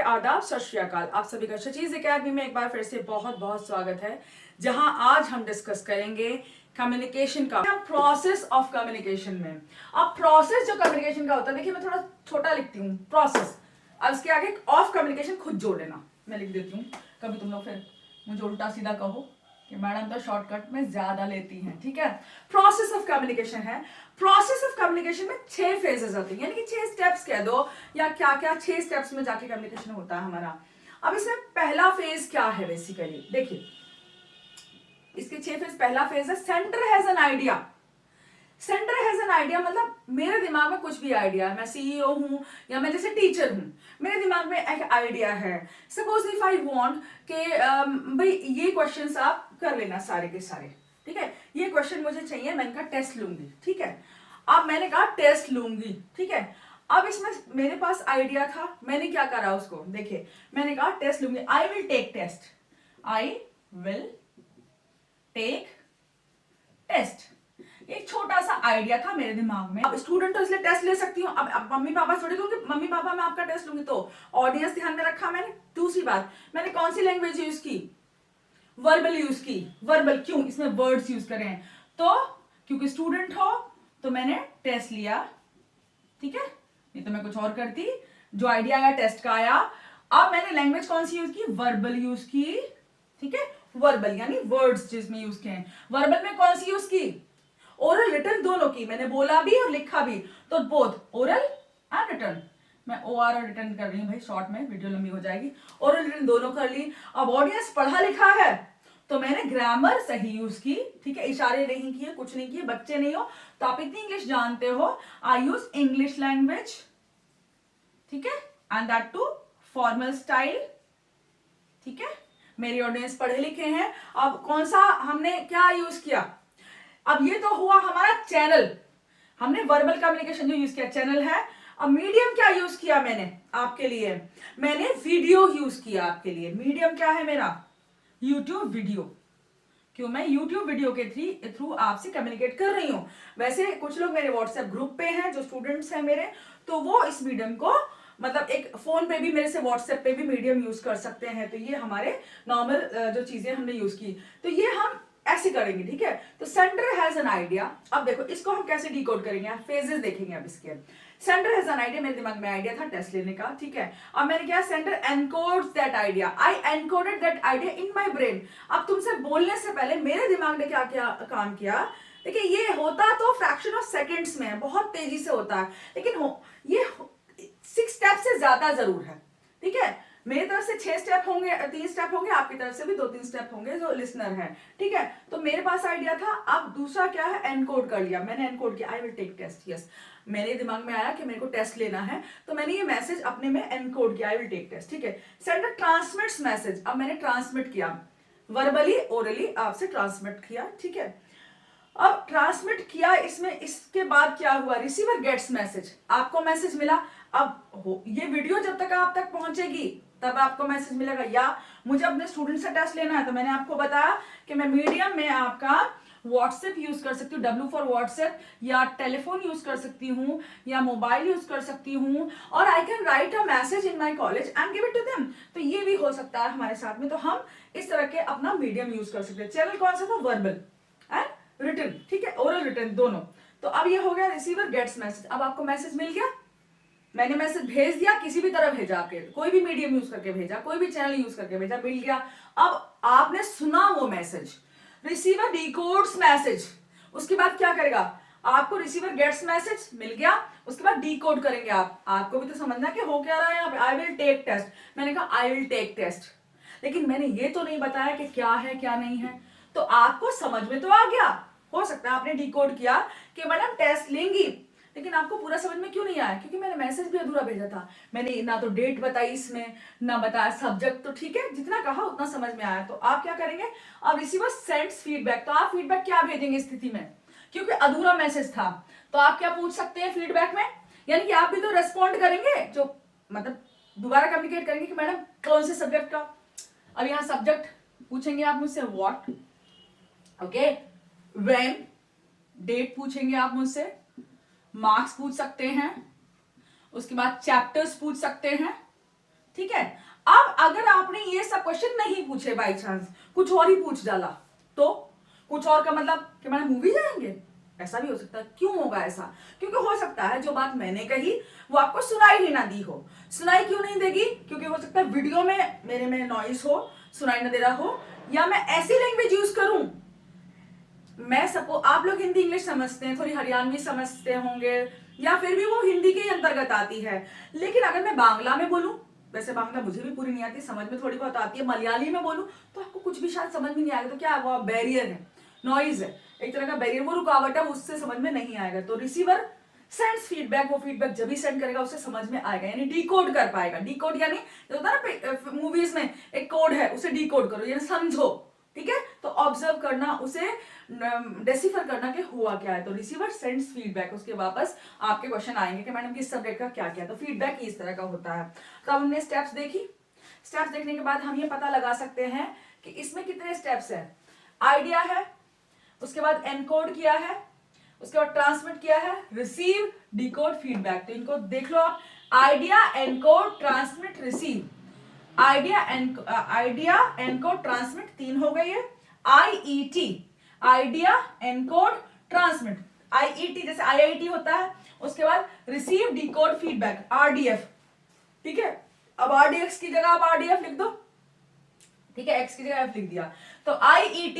आदाब, सत श्री अकाल। आप सभी का शचीज एकेडमी में एक बार फिर से बहुत बहुत स्वागत है, जहां आज हम डिस्कस करेंगे कम्युनिकेशन का प्रोसेस ऑफ कम्युनिकेशन में। अब प्रोसेस जो कम्युनिकेशन का होता है, देखिए मैं थोड़ा छोटा लिखती हूँ प्रोसेस, अब इसके आगे ऑफ कम्युनिकेशन खुद जोड़ लेना, मैं लिख देती हूँ। कभी तुम लोग फिर मुझे उल्टा सीधा कहो कि मैडम तो शॉर्टकट में ज्यादा लेती हैं, ठीक है। प्रोसेस ऑफ कम्युनिकेशन है। प्रोसेस ऑफ कम्युनिकेशन में 6 फेजेस होते हैं, यानी कि 6 स्टेप्स कह दो या क्या क्या 6 स्टेप्स में जाके कम्युनिकेशन होता है हमारा। अब इसमें पहला फेज क्या है, बेसिकली देखिए इसके 6 फेज। पहला फेज है centre has an idea. Centre has an idea मतलब मेरे दिमाग में कुछ भी आइडिया है, मैं सीईओ हूं या मैं जैसे टीचर हूं, मेरे दिमाग में एक आइडिया है। सपोज इफ आई वांट के भाई ये क्वेश्चंस आप कर लेना सारे के सारे, ठीक है। ये क्वेश्चन मुझे चाहिए, मैंने कहा टेस्ट लूंगी, ठीक है। अब मैंने कहा टेस्ट लूंगी, ठीक है। अब इसमें मेरे पास आइडिया था, मैंने क्या करा उसको, देखिए मैंने कहा टेस्ट लूंगी, I will take test, I will take test. एक छोटा सा आइडिया था मेरे दिमाग में। अब स्टूडेंट तो इसलिए टेस्ट ले सकती हूँ, अब मम्मी पापा थोड़ी कहूंगी मम्मी पापा मैं आपका टेस्ट लूंगी, तो ऑडियंस ध्यान में रखा मैंने। दूसरी बात, मैंने कौन सी लैंग्वेज यूज की, वर्बल यूज की। वर्बल क्यों, इसमें वर्ड्स यूज करें, तो क्योंकि स्टूडेंट हो तो मैंने टेस्ट लिया, ठीक है। नहीं तो मैं कुछ और करती, जो आइडिया आया टेस्ट का आया। अब मैंने लैंग्वेज कौन सी यूज की, वर्बल यूज की, ठीक है। वर्बल यानी वर्ड्स जिसमें यूज किए। वर्बल में कौन सी यूज की, ओरल रिटन दोनों की, मैंने बोला भी और लिखा भी, तो बोथ ओरल एंड रिटन। मैं ओआर और रिटन कर रही हूँ भाई, शॉर्ट में वीडियो लंबी हो जाएगी। ओरल रिटन दोनों कर ली। अब ऑडियंस पढ़ा लिखा है तो मैंने ग्रामर सही यूज की, ठीक है। इशारे नहीं किए, कुछ नहीं किए, बच्चे नहीं हो तो आप इतनी इंग्लिश जानते हो, आई यूज इंग्लिश लैंग्वेज, ठीक है, and that too formal style, ठीक है। मेरी ऑडियंस पढ़े लिखे हैं। अब कौन सा हमने क्या यूज किया, अब ये तो हुआ हमारा चैनल, हमने वर्बल कम्युनिकेशन जो यूज किया चैनल है। अब मीडियम क्या यूज किया मैंने आपके लिए, मैंने वीडियो यूज किया आपके लिए। मीडियम क्या है मेरा, यूट्यूब वीडियो। क्यों, मैं यूट्यूब वीडियो के थ्रू आपसे कम्युनिकेट कर रही हूं। वैसे कुछ लोग मेरे व्हाट्सएप ग्रुप पे हैं जो स्टूडेंट्स हैं मेरे, तो वो इस मीडियम को मतलब एक फोन पे भी मेरे से व्हाट्सएप पे भी मीडियम यूज कर सकते हैं। तो ये हमारे नॉर्मल जो चीजें हमने यूज की, तो ये हम ऐसे करेंगे, ठीक है। तो सेंटर हैज एन आइडिया। अब देखो इसको हम कैसे डिकोड करेंगे, फेजेस देखेंगे अब इसके। सेंटर हैज एन आइडिया, मेरे दिमाग में आइडिया था टेस्ट लेने का, ठीक है। अब मैंने क्या, centre encodes that idea, I encoded that idea in my brain. अब तुमसे बोलने से पहले मेरे दिमाग ने क्या क्या काम किया, देखिए ये होता तो फ्रैक्शन ऑफ सेकेंड्स में, बहुत तेजी से होता है, लेकिन ये 6 स्टेप से ज्यादा जरूर है, ठीक है। मेरी तरफ से 6 स्टेप होंगे, 3 स्टेप होंगे, आपकी तरफ से भी 2-3 स्टेप होंगे जो लिसनर है, ठीक है। तो मेरे पास आइडिया था। अब दूसरा क्या है, एनकोड कर लिया मैंने, एनकोड किया, I will take test, yes. मेरे दिमाग में आया कि मेरे को टेस्ट लेना है, तो मैंने ये मैसेज अपने में एनकोड किया, आई विल टेक टेस्ट, ठीक है। सेंटर ट्रांसमिट्स मैसेज, अब मैंने ट्रांसमिट किया, वर्बली ओरली आपसे ट्रांसमिट किया, ठीक है। अब ट्रांसमिट किया, इसमें इसके बाद क्या हुआ, रिसीवर गेट्स मैसेज, आपको मैसेज मिला। अब ये वीडियो जब तक आप तक पहुंचेगी तब आपको मैसेज मिलेगा, या मुझे अपने स्टूडेंट से टेस्ट लेना है तो मैंने आपको बताया कि मैं मीडियम में आपका व्हाट्सएप यूज कर सकती हूँ, W फॉर व्हाट्सएप, या टेलीफोन यूज कर सकती हूँ, या मोबाइल यूज कर सकती हूँ, और I can write a message in my college and give it to them. तो ये भी हो सकता है हमारे साथ में, तो हम इस तरह के अपना मीडियम यूज कर सकते हैं। चैनल कौन सा था, वर्बल एंड रिटन, ठीक है, ओरल रिटन दोनों। तो अब ये हो गया रिसीवर गेट्स मैसेज। अब आपको मैसेज मिल गया, मैंने मैसेज भेज दिया, किसी भी तरह भेजा, आपके कोई भी मीडियम यूज करके भेजा, कोई भी चैनल यूज करके भेजा, मिल गया। अब आपने सुना वो मैसेज, रिसीवर डिकोड्स मैसेज। उसके बाद क्या करेगा, आपको रिसीवर गेट्स मैसेज मिल गया, उसके बाद डिकोड करेंगे आप। आपको भी तो समझना कि हो क्या रहा है यहाँ पे, आई विल टेक टेस्ट, मैंने कहा आई विल टेक टेस्ट, लेकिन मैंने ये तो नहीं बताया कि क्या है क्या नहीं है। तो आपको समझ में तो आ गया, हो सकता है आपने डिकोड किया कि मैडम टेस्ट लेंगी, लेकिन आपको पूरा समझ में क्यों नहीं आया, क्योंकि मैंने मैसेज भी अधूरा भेजा था। मैंने ना तो डेट बताई इसमें, ना बताया सब्जेक्ट, तो ठीक है जितना कहा उतना समझ में आया। तो आप क्या करेंगे, अब रिसीवर सेंड्स फीडबैक, तो आप फीडबैक क्या भेजेंगे स्थिति में, क्योंकि अधूरा मैसेज था, तो आप क्या पूछ सकते हैं फीडबैक में, यानी कि आप भी तो रेस्पॉन्ड करेंगे, जो मतलब दोबारा कम्युनिकेट करेंगे कि मैडम कौन से सब्जेक्ट का। अब यहाँ सब्जेक्ट पूछेंगे आप मुझसे, व्हाट, ओके, व्हेन, डेट पूछेंगे आप मुझसे, मार्क्स पूछ सकते हैं, उसके बाद चैप्टर्स पूछ सकते हैं, ठीक है। अब अगर आपने ये सब क्वेश्चन नहीं पूछे, बाई चांस कुछ और ही पूछ डाला, तो कुछ और का मतलब कि मैंने मूवी जाएंगे, ऐसा भी हो सकता है। क्यों होगा ऐसा? क्योंकि हो सकता है जो बात मैंने कही वो आपको सुनाई ही ना दी हो। सुनाई क्यों नहीं देगी? क्योंकि हो सकता है वीडियो में मेरे में नॉइस हो, सुनाई ना दे रहा हो, या मैं ऐसी लैंग्वेज यूज करूं, मैं सपो आप लोग हिंदी इंग्लिश समझते हैं, थोड़ी हरियाणवी समझते होंगे, या फिर भी वो हिंदी के अंतर्गत आती है। लेकिन अगर मैं बांग्ला में बोलूं, वैसे बांग्ला मुझे भी पूरी नहीं आती, समझ में थोड़ी बहुत आती है, मलयाली में बोलूं तो आपको कुछ भी शायद समझ में नहीं आएगा। तो क्या वो बैरियर है, नॉइज है, एक तरह का बैरियर, वो रुकावट है, उससे समझ में नहीं आएगा। तो रिसीवर सेंड्स फीडबैक, वो फीडबैक जब भी सेंड करेगा उसे समझ में आएगा, यानी डिकोड कर पाएगा। डिकोड यानी जो होता है ना मूवीज में एक कोड है, उसे डिकोड करो यानी समझो, ठीक है। तो ऑब्जर्व करना, उसे डेसिफर करना कि हुआ क्या है। तो रिसीवर सेंड्स फीडबैक, उसके वापस आपके क्वेश्चन आएंगे कि मैडम किस सब्जेक्ट का क्या क्या। तो फीडबैक इस तरह का होता है। तो अब हमने स्टेप्स देखी। स्टेप्स देखने के बाद हम ये पता लगा सकते हैं कि इसमें कितने स्टेप्स है। आइडिया है, उसके बाद एनकोड किया है, उसके बाद ट्रांसमिट किया है, रिसीव, डिकोड, फीडबैक। तो इनको देख लो आप, idea, encode, transmit, receive. Idea encode, transmit, 3 हो गई है। IET, idea, encode, transmit. IET जैसे IIT होता है। उसके बाद रिसीव, डिकोड, फीडबैक, RDF, ठीक है। अब RDX की जगह आप RDF लिख दो, ठीक है, X की जगह F लिख दिया। तो IIT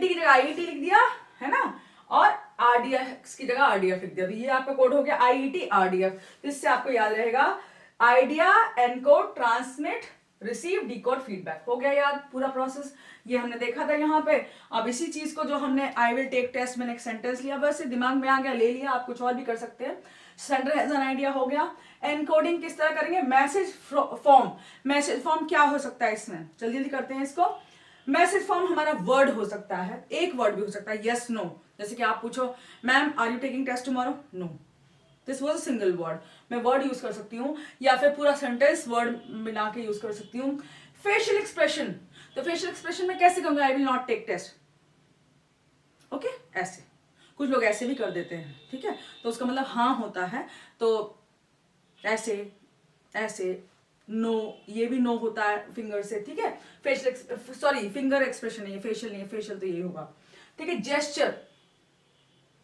की जगह IET लिख दिया, है ना, और RDX की जगह RDF लिख दिया। तो ये आपका कोड हो गया IET RDF। तो इससे आपको याद रहेगा, idea, encode, transmit, receive, decode, feedback. हो गया याद पूरा प्रोसेस। ये हमने देखा था यहाँ पे। अब इसी चीज को जो हमने आई विल टेक टेस्ट, मैंने एक सेंटेंस लिया, बस दिमाग में आ गया, ले लिया, आप कुछ और भी कर सकते हैं। सेंडर हैज एन आइडिया हो गया। एनकोडिंग किस तरह करेंगे? Message form. मैसेज फॉर्म क्या हो सकता है इसमें? जल्दी जल्दी करते हैं इसको। मैसेज फॉर्म हमारा वर्ड हो सकता है, एक वर्ड भी हो सकता है, यस नो। जैसे कि आप पूछो, ma'am are you taking test tomorrow? No, this was a single word. मैं वर्ड यूज कर सकती हूँ, या फिर पूरा सेंटेंस वर्ड मिला के यूज कर सकती हूँ। फेशियल एक्सप्रेशन, तो फेशियल एक्सप्रेशन में कैसे कहूंगा? I will not take test, okay, ऐसे। कुछ लोग ऐसे भी कर देते हैं, ठीक है, तो उसका मतलब हाँ होता है। तो ऐसे, ऐसे, नो, ये भी नो होता है फिंगर से, ठीक है। फेशियल, सॉरी, फिंगर एक्सप्रेशन नहीं है, फेशियल नहीं है, फेशियल तो यही होगा, ठीक है। जेस्चर,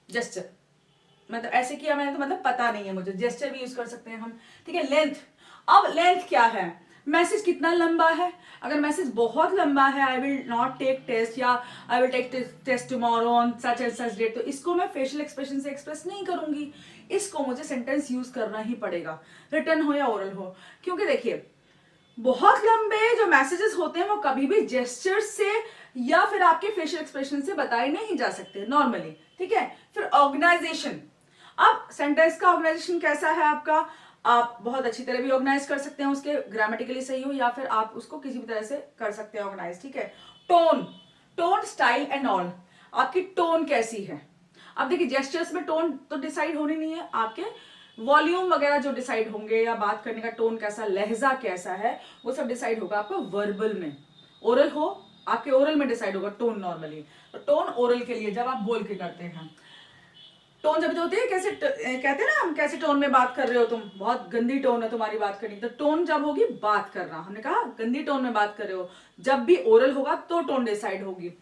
जेस्चर मतलब ऐसे किया मैंने तो मतलब पता नहीं है मुझे, जेस्चर भी यूज कर सकते हैं हम, ठीक है। लेंथ, अब लेंथ क्या है? मैसेज कितना लंबा है? अगर मैसेज बहुत लंबा है, I will not take test या I will take test tomorrow on such and such date, तो इसको मैं फेशियल एक्सप्रेशन से एक्सप्रेस नहीं करूंगी। इसको मुझे सेंटेंस यूज करना ही पड़ेगा, रिटन हो या ओरल हो। क्योंकि देखिए, बहुत लंबे जो मैसेजेस होते हैं वो कभी भी जेस्चर से या फिर आपके फेशियल एक्सप्रेशन से बताए नहीं जा सकते नॉर्मली, ठीक है। फिर ऑर्गेनाइजेशन, अब सेंटेंस का ऑर्गेनाइजेशन कैसा है आपका? आप बहुत अच्छी तरह भी ऑर्गेनाइज कर सकते हैं, उसके ग्रामेटिकली सही हो, या फिर आप उसको किसी भी तरह से कर सकते हैं ऑर्गेनाइज, ठीक है। Tone, tone, style and all, आपकी टोन कैसी है? अब देखिए, जेस्चर्स में टोन तो डिसाइड होनी नहीं है, आपके वॉल्यूम वगैरह जो डिसाइड होंगे, या बात करने का टोन कैसा, लहजा कैसा है, वो सब डिसाइड होगा आपका वर्बल में। ओरल हो, आपके ओरल में डिसाइड होगा टोन नॉर्मली। तो टोन ओरल के लिए जब आप बोल के करते हैं, टोन जब होती है, कैसे कहते हैं ना हम, कैसे टोन में बात कर रहे हो तुम, बहुत गंदी टोन है तुम्हारी बात करनी। तो टोन जब होगी बात करना, हमने कहा गंदी टोन में बात कर रहे हो, जब भी ओरल होगा तो टोन डिसाइड होगी।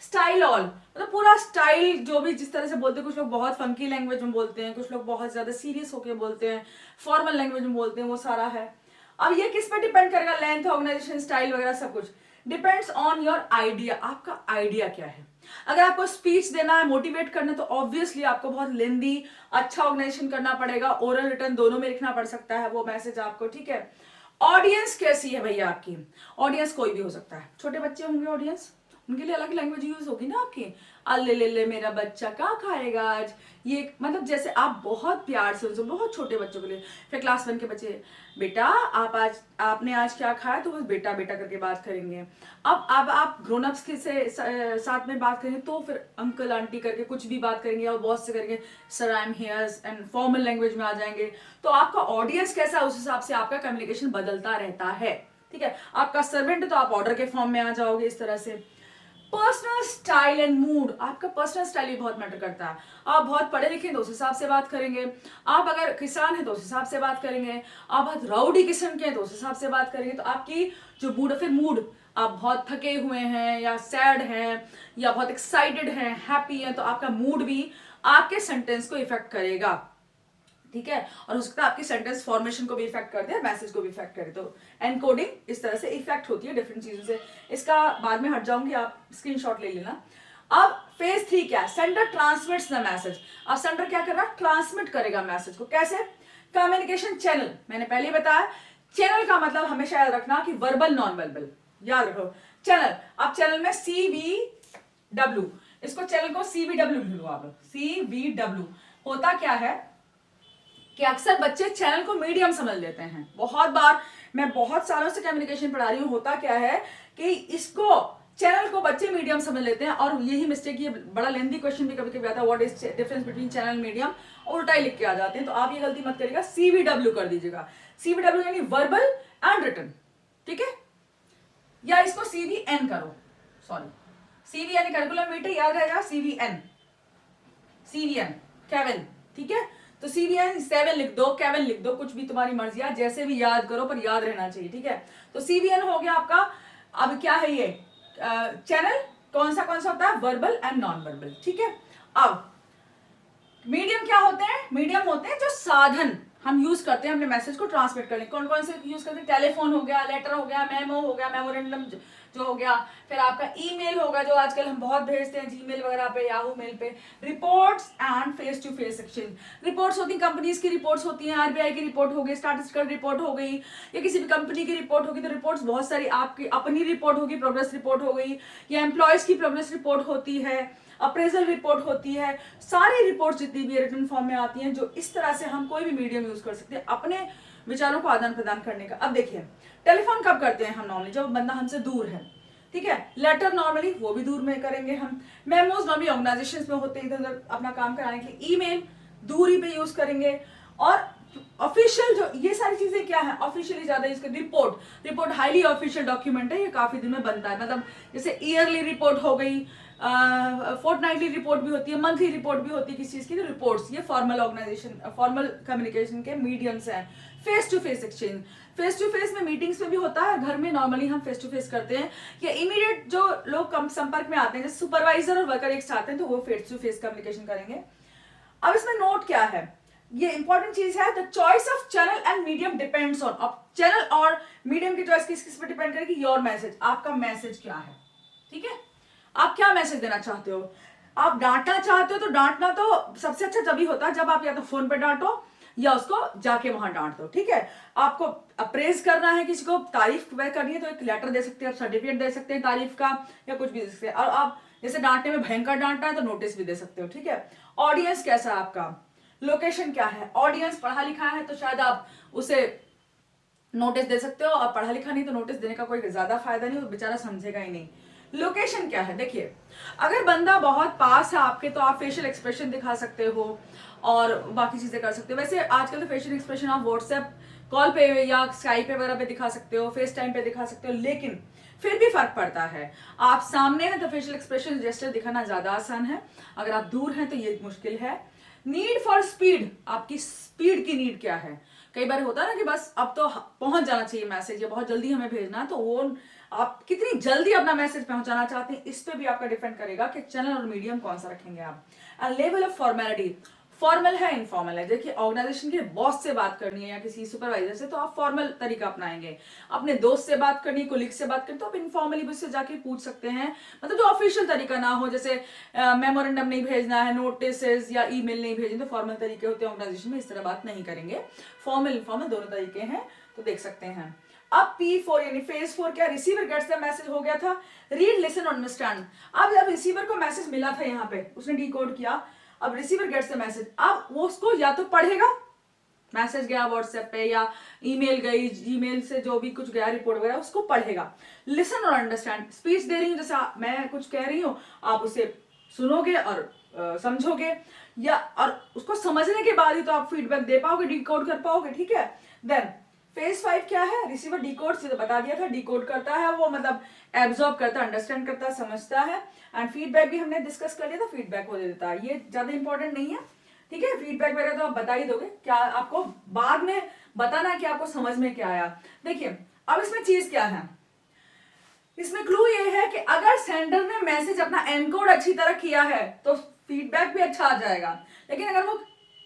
स्टाइल ऑल मतलब पूरा स्टाइल, जो भी जिस तरह से बोलते हैं, कुछ लोग बहुत फंकी लैंग्वेज में बोलते हैं, कुछ लोग बहुत ज्यादा सीरियस होकर बोलते हैं, फॉर्मल लैंग्वेज में बोलते हैं, वो सारा है। अब ये किस पे डिपेंड करेगा? लेंथ, ऑर्गेनाइजेशन, स्टाइल वगैरह सब कुछ डिपेंड्स ऑन योर आइडिया। आपका आइडिया क्या है? अगर आपको स्पीच देना है, मोटिवेट करना है, तो ऑब्वियसली आपको बहुत लेंदी, अच्छा ऑर्गेनाइजेशन करना पड़ेगा, ओरल रिटन दोनों में लिखना पड़ सकता है वो मैसेज आपको, ठीक है। ऑडियंस कैसी है भैया आपकी? ऑडियंस कोई भी हो सकता है, छोटे बच्चे होंगे ऑडियंस, उनके लिए अलग लैंग्वेज यूज होगी ना आपकी। अल्ले ले ले मेरा बच्चा क्या खाएगा आज, ये मतलब जैसे आप बहुत प्यार से उनसे, बहुत छोटे बच्चों के लिए, फिर क्लास 1 के बच्चे, बेटा आपने आज क्या खाया, तो बस बेटा बेटा करके बात करेंगे। अब आप ग्रोन अप्स के साथ में बात करेंगे तो फिर अंकल आंटी करके कुछ भी बात करेंगे, और बॉस से करेंगे sir I am here, and formal language में आ जाएंगे। तो आपका ऑडियंस कैसा है, उस हिसाब से आपका कम्युनिकेशन बदलता रहता है, ठीक है। आपका सर्वेंट तो आप ऑर्डर के फॉर्म में आ जाओगे इस तरह से। पर्सनल स्टाइल एंड मूड, आपका पर्सनल स्टाइल भी बहुत मैटर करता है। आप बहुत पढ़े लिखे हैं तो उस हिसाब से बात करेंगे, आप अगर किसान हैं तो उस हिसाब से बात करेंगे, आप बहुत राउडी किस्म के हैं तो उस हिसाब से बात करेंगे। तो आपकी जो मूड है, फिर मूड आप बहुत थके हुए हैं या सैड हैं या बहुत एक्साइटेड हैं, हैप्पी हैं, तो आपका मूड भी आपके सेंटेंस को इफेक्ट करेगा, ठीक है। और हो सकता है आपकी सेंटेंस फॉर्मेशन को भी इफेक्ट कर दे, मैसेज को भी इफेक्ट करे। तो एनकोडिंग इस तरह से इफेक्ट होती है डिफरेंट चीजों से। इसका बाद में हट जाऊंगी, आप स्क्रीनशॉट ले लेना। अब फेज 3 क्या है? Sender transmits the message. अब सेंडर क्या कर रहा है? ट्रांसमिट करेगा मैसेज को। कैसे? कम्युनिकेशन चैनल, मैंने पहले बताया चैनल का मतलब हमेशा याद रखना कि वर्बल नॉन वर्बल, याद रखो चैनल। अब चैनल में CVW, इसको चैनल को CVW लो आप, CVW। होता क्या है कि अक्सर बच्चे चैनल को मीडियम समझ लेते हैं। बहुत बार, मैं बहुत सालों से कम्युनिकेशन पढ़ा रही हूं, होता क्या है कि इसको चैनल को बच्चे मीडियम समझ लेते हैं, और यही मिस्टेक, ये बड़ा लेंथी क्वेश्चन भी कभी कभी आता है, what is difference between channel and medium, उल्टा ही लिख के आ जाते हैं। तो आप ये गलती मत करिएगा, CVW कर दीजिएगा। CVW यानी वर्बल एंड रिटन, ठीक है। या इसको CVN करो, सॉरी, CV यानी करिकुलम मीटर, याद रहेगा CVN केविन, ठीक है। तो CVN 7 लिख दो, केविन लिख दो, कुछ भी तुम्हारी मर्जी है, जैसे भी याद करो, पर याद रहना चाहिए, ठीक है। तो CVN हो गया आपका। अब क्या है ये चैनल? कौन सा होता है? वर्बल एंड नॉन वर्बल, ठीक है। अब मीडियम क्या होते हैं? मीडियम होते हैं जो साधन हम यूज करते हैं अपने मैसेज को ट्रांसमिट करने। कौन कौन से यूज करते हैं? टेलीफोन हो गया, लेटर हो गया, मेमो हो गया, मेमोरेंडम जो हो गया, फिर आपका ईमेल होगा जो आजकल हम बहुत भेजते हैं जीमेल वगैरह पे, याहू मेल पे, reports and face to face exchange. Reports होती हैं, कंपनीज की रिपोर्ट्स होती हैं, RBI की रिपोर्ट हो गई, स्टैटिस्टिकल रिपोर्ट हो गई, या किसी भी कंपनी की रिपोर्ट होगी। तो रिपोर्ट्स बहुत सारी, आपकी अपनी रिपोर्ट होगी, प्रोग्रेस रिपोर्ट हो गई, या एम्प्लॉयज की प्रोग्रेस रिपोर्ट होती है, अप्रेजल रिपोर्ट होती है। सारी रिपोर्ट जितनी भी रिटन फॉर्म में आती हैं, जो इस तरह से हम कोई भी मीडियम यूज कर सकते हैं अपने विचारों को आदान प्रदान करने का। अब देखिए, टेलीफोन कब करते हैं हम? नॉर्मली जब बंदा हमसे दूर है, ठीक है। लेटर नॉर्मली वो भी दूर में करेंगे हम। मेमोज नॉर्मली ऑर्गेनाइजेशन में होते हैं, इधर उधर अपना काम कराने के लिए। ईमेल दूरी पे यूज करेंगे। और ऑफिशियल जो ये सारी चीजें क्या है, ऑफिशियली ज्यादा यूज कर। रिपोर्ट हाईली ऑफिशियल डॉक्यूमेंट है, ये काफी दिन में बनता है। मतलब जैसे ईयरली रिपोर्ट हो गई, फोर्टनाइटली रिपोर्ट भी होती है, मंथली रिपोर्ट भी होती है किसी चीज की। तो रिपोर्ट्स ये फॉर्मल ऑर्गेनाइजेशन, फॉर्मल कम्युनिकेशन के मीडियम्स हैं। Face to face exchange, face to face में मीटिंग्स में भी होता है, घर में नॉर्मली हम फेस टू फेस करते हैं, या इमीडिएट जो लोग कम संपर्क में आते हैं, जैसे सुपरवाइजर और वर्कर एक साथ हैं, तो वो फेस टू फेस कम्युनिकेशन करेंगे। अब इसमें नोट क्या है, ये इंपॉर्टेंट चीज है, the choice of channel and medium depends on. अब चैनल और मीडियम की चॉइस किस किस पर डिपेंड करेगी? योर मैसेज, आपका मैसेज क्या है, ठीक है। आप क्या मैसेज देना चाहते हो? आप डांटना चाहते हो तो डांटना तो सबसे अच्छा तभी होता है जब आप या तो फोन पे डांटो या उसको जाके वहां डांट दो, ठीक है। आपको अप्रेज करना है, किसी को तारीफ करनी है, तो एक लेटर दे सकते हैं, आप सर्टिफिकेट दे सकते हैं तारीफ का, या कुछ भी दे सकते हैं। और आप जैसे डांटने में भयंकर डांटना है तो नोटिस भी दे सकते हो, ठीक है। ऑडियंस कैसा है आपका? लोकेशन क्या है? ऑडियंस पढ़ा लिखा है तो शायद आप उसे नोटिस दे सकते हो, और पढ़ा लिखा नहीं तो नोटिस देने का कोई ज्यादा फायदा नहीं, वो बेचारा समझेगा ही नहीं। लोकेशन क्या है? देखिए, अगर बंदा बहुत पास है आपके तो आप फेशियल एक्सप्रेशन दिखा सकते हो और बाकी चीजें कर सकते हो। वैसे आजकल तो फेशियल एक्सप्रेशन आप व्हाट्सएप कॉल पे या स्काइप पे वगैरह पे दिखा सकते हो, फेस टाइम पे दिखा सकते हो, लेकिन फिर भी फर्क पड़ता है। आप सामने हैं तो फेशियल एक्सप्रेशन जेस्चर दिखाना ज्यादा आसान है, अगर आप दूर हैं तो ये मुश्किल है। नीड फॉर स्पीड, आपकी स्पीड की नीड क्या है? कई बार होता है ना कि बस अब तो पहुंच जाना चाहिए मैसेज, या बहुत जल्दी हमें भेजना है, तो वो आप कितनी जल्दी अपना मैसेज पहुंचाना चाहते हैं, इस पे भी आपका डिपेंड करेगा कि चैनल और मीडियम कौन सा रखेंगे आप। And level of formality, formal है इनफॉर्मल है। देखिए, ऑर्गेनाइजेशन के बॉस से बात करनी है या किसी सुपरवाइजर से तो आप फॉर्मल तरीका अपनाएंगे। अपने दोस्त से बात करनी है, कोलिग से बात करनी, तो आप इनफॉर्मली भी उससे जाके पूछ सकते हैं, मतलब जो ऑफिशियल तरीका ना हो, जैसे मेमोरेंडम नहीं भेजना है, नोटिस या ईमेल नहीं भेजनी, तो फॉर्मल तरीके होते हैं ऑर्गेनाइजेशन में, इस तरह बात नहीं करेंगे। फॉर्मल इनफॉर्मल दोनों तरीके हैं, तो देख सकते हैं। अब P4 यानी फेज 4 क्या? रिसीवर गेट्स द मैसेज हो गया था, रीड लिसन अंडरस्टैंड। अब जब रिसीवर को मैसेज मिला था यहाँ पे, उसने डिकोड किया, अब रिसीवर गेट्स द मैसेज, अब वो उसको या तो पढ़ेगा, मैसेज गया व्हाट्सएप पे या ईमेल गई, जीमेल से जो भी कुछ गया रिपोर्ट वगैरह, उसको पढ़ेगा। लिसन और अंडरस्टैंड, स्पीच दे रही हूँ जैसे मैं कुछ कह रही हूँ, आप उसे सुनोगे और समझोगे, या और उसको समझने के बाद ही तो आप फीडबैक दे पाओगे, डिकोड कर पाओगे, ठीक है। देन फेज 5 क्या है? रिसीवर डिकोड से तो बता दिया था, डिकोड करता है वो, मतलब एब्जॉर्ब करता है, अंडरस्टैंड करता है, समझता है। एंड फीडबैक भी हमने डिस्कस कर लिया था, फीडबैक वो दे देता है। ये ज्यादा इंपॉर्टेंट नहीं है, ठीक है। फीडबैक वगैरह तो आप बता ही दोगे, क्या आपको बाद में बताना है कि आपको समझ में क्या आया। देखिए अब इसमें चीज क्या है, इसमें क्लू ये है कि अगर सेंडर ने मैसेज अपना एनकोड अच्छी तरह किया है तो फीडबैक भी अच्छा आ जाएगा, लेकिन अगर वो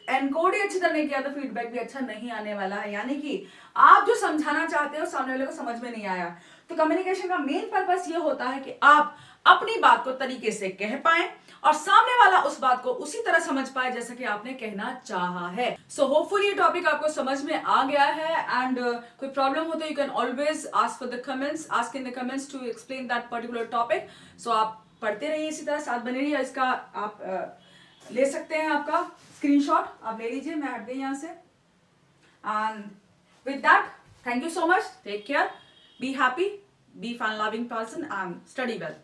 एनकोड ही अच्छी तरह नहीं किया तो फीडबैक भी अच्छा नहीं आने वाला है। यानी कि आप जो समझाना चाहते हो सामने वाले को समझ में नहीं आया। तो कम्युनिकेशन का मेन पर्पस ये होता है कि आप अपनी बात को तरीके से कह पाए और सामने वाला उस बात को उसी तरह समझ पाए जैसा कि आपने कहना चाहा है। सो होपफुली ये टॉपिक आपको समझ में आ गया है। एंड कोई प्रॉब्लम हो तो you can always ask for the comments, ask in the comments to explain that particular topic. So आप पढ़ते रहिए इसी तरह, साथ बने रहिए। इसका आप ले सकते हैं, आपका स्क्रीनशॉट आप ले लीजिए, मैं हट गई यहाँ से। And with that thank you so much, take care, be happy, be fun loving person and study well.